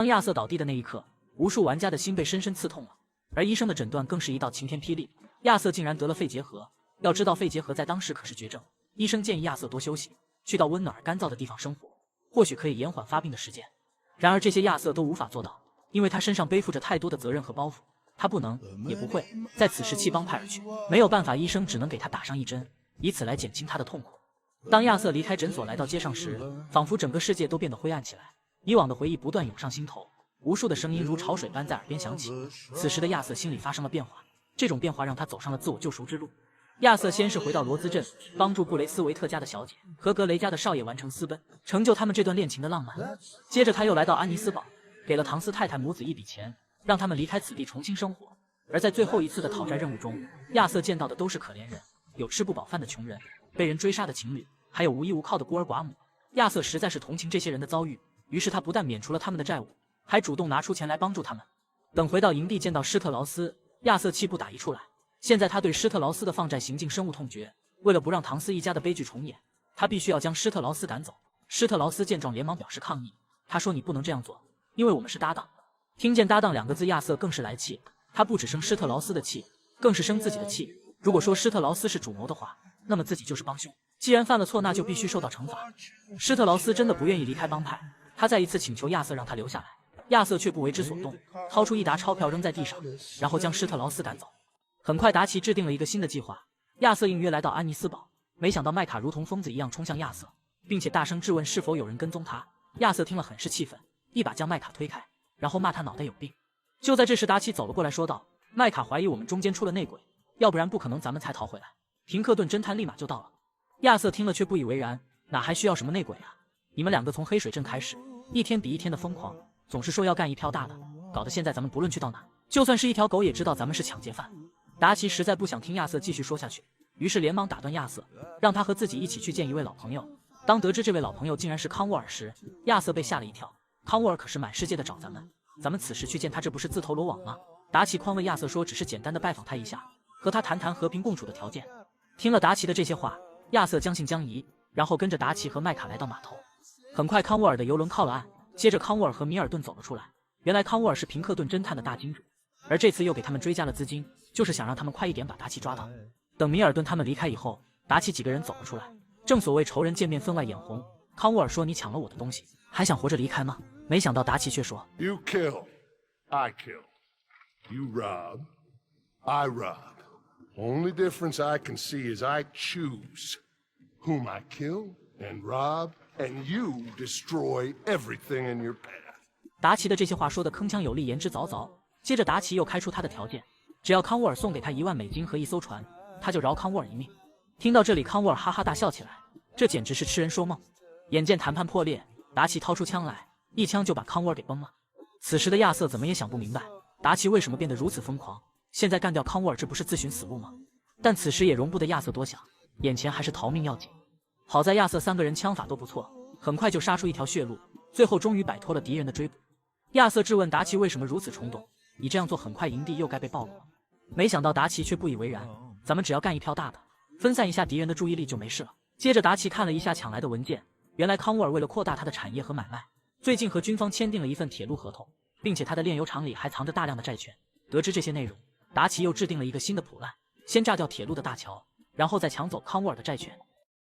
当亚瑟倒地的那一刻，无数玩家的心被深深刺痛了，而医生的诊断更是一道晴天霹雳，亚瑟竟然得了肺结核。要知道肺结核在当时可是绝症，医生建议亚瑟多休息，去到温暖而干燥的地方生活，或许可以延缓发病的时间。然而这些亚瑟都无法做到，因为他身上背负着太多的责任和包袱，他不能也不会在此时弃帮派而去。没有办法，医生只能给他打上一针，以此来减轻他的痛苦。当亚瑟离开诊所来到街上时，仿佛整个世界都变得灰暗起来，以往的回忆不断涌上心头，无数的声音如潮水般在耳边响起。此时的亚瑟心里发生了变化，这种变化让他走上了自我救赎之路。亚瑟先是回到罗兹镇，帮助布雷斯维特家的小姐和格雷家的少爷完成私奔，成就他们这段恋情的浪漫。接着他又来到安尼斯堡，给了唐斯太太母子一笔钱，让他们离开此地重新生活。而在最后一次的讨债任务中，亚瑟见到的都是可怜人，有吃不饱饭的穷人，被人追杀的情侣，还有无依无靠的孤儿寡母。亚瑟实在是同情这些人的遭遇，于是他不但免除了他们的债务，还主动拿出钱来帮助他们。等回到营地见到施特劳斯，亚瑟气不打一处来。现在他对施特劳斯的放债行径深恶痛绝，为了不让唐斯一家的悲剧重演，他必须要将施特劳斯赶走。施特劳斯见状连忙表示抗议，他说：“你不能这样做，因为我们是搭档。”听见搭档两个字，亚瑟更是来气。他不只生施特劳斯的气，更是生自己的气。如果说施特劳斯是主谋的话，那么自己就是帮凶。既然犯了错，那就必须受到惩罚。施特劳斯真的不愿意离开帮派，他再一次请求亚瑟让他留下来，亚瑟却不为之所动，掏出一沓钞票扔在地上，然后将施特劳斯赶走。很快，达奇制定了一个新的计划。亚瑟应约来到安尼斯堡，没想到麦卡如同疯子一样冲向亚瑟，并且大声质问是否有人跟踪他。亚瑟听了很是气愤，一把将麦卡推开，然后骂他脑袋有病。就在这时，达奇走了过来，说道：“麦卡怀疑我们中间出了内鬼，要不然不可能咱们才逃回来。”平克顿侦探立马就到了。亚瑟听了却不以为然，哪还需要什么内鬼啊？你们两个从黑水镇开始，一天比一天的疯狂，总是说要干一票大的，搞得现在咱们不论去到哪，就算是一条狗也知道咱们是抢劫犯。达奇实在不想听亚瑟继续说下去，于是连忙打断亚瑟，让他和自己一起去见一位老朋友。当得知这位老朋友竟然是康沃尔时，亚瑟被吓了一跳。康沃尔可是满世界的找咱们此时去见他，这不是自投罗网吗？达奇宽慰亚瑟说，只是简单的拜访他一下，和他谈谈和平共处的条件。听了达奇的这些话，亚瑟将信将疑，然后跟着达奇和麦卡来到码头。很快，康沃尔的游轮靠了岸，接着康沃尔和米尔顿走了出来。原来康沃尔是平克顿侦探的大金主，而这次又给他们追加了资金，就是想让他们快一点把达奇抓到。等米尔顿他们离开以后，达奇几个人走了出来。正所谓仇人见面分外眼红，康沃尔说：“你抢了我的东西，还想活着离开吗？”没想到达奇却说 ：“You kill, I kill. You rob, I rob. Only difference I can see is I choose whom I kill and rob, and you destroy everything in your path.” 达奇的这些话说得铿锵有力，言之凿凿。接着达奇又开出他的条件，只要康沃尔送给他1万美金和一艘船，他就饶康沃尔一命。听到这里，康沃尔哈哈大笑起来，这简直是痴人说梦。眼见谈判破裂，达奇掏出枪来，一枪就把康沃尔给崩了。此时的亚瑟怎么也想不明白，达奇为什么变得如此疯狂，现在干掉康沃尔，这不是自寻死路吗？但此时也容不得亚瑟多想，眼前还是逃命要紧。好在亚瑟3个人枪法都不错，很快就杀出一条血路，最后终于摆脱了敌人的追捕。亚瑟质问达奇为什么如此冲动，你这样做很快营地又该被暴露了。没想到达奇却不以为然，咱们只要干一票大的，分散一下敌人的注意力就没事了。接着达奇看了一下抢来的文件，原来康沃尔为了扩大他的产业和买卖，最近和军方签订了一份铁路合同，并且他的炼油厂里还藏着大量的债权。得知这些内容，达奇又制定了一个新的普案，先炸掉铁路的大桥，然后再抢走康沃尔的债权。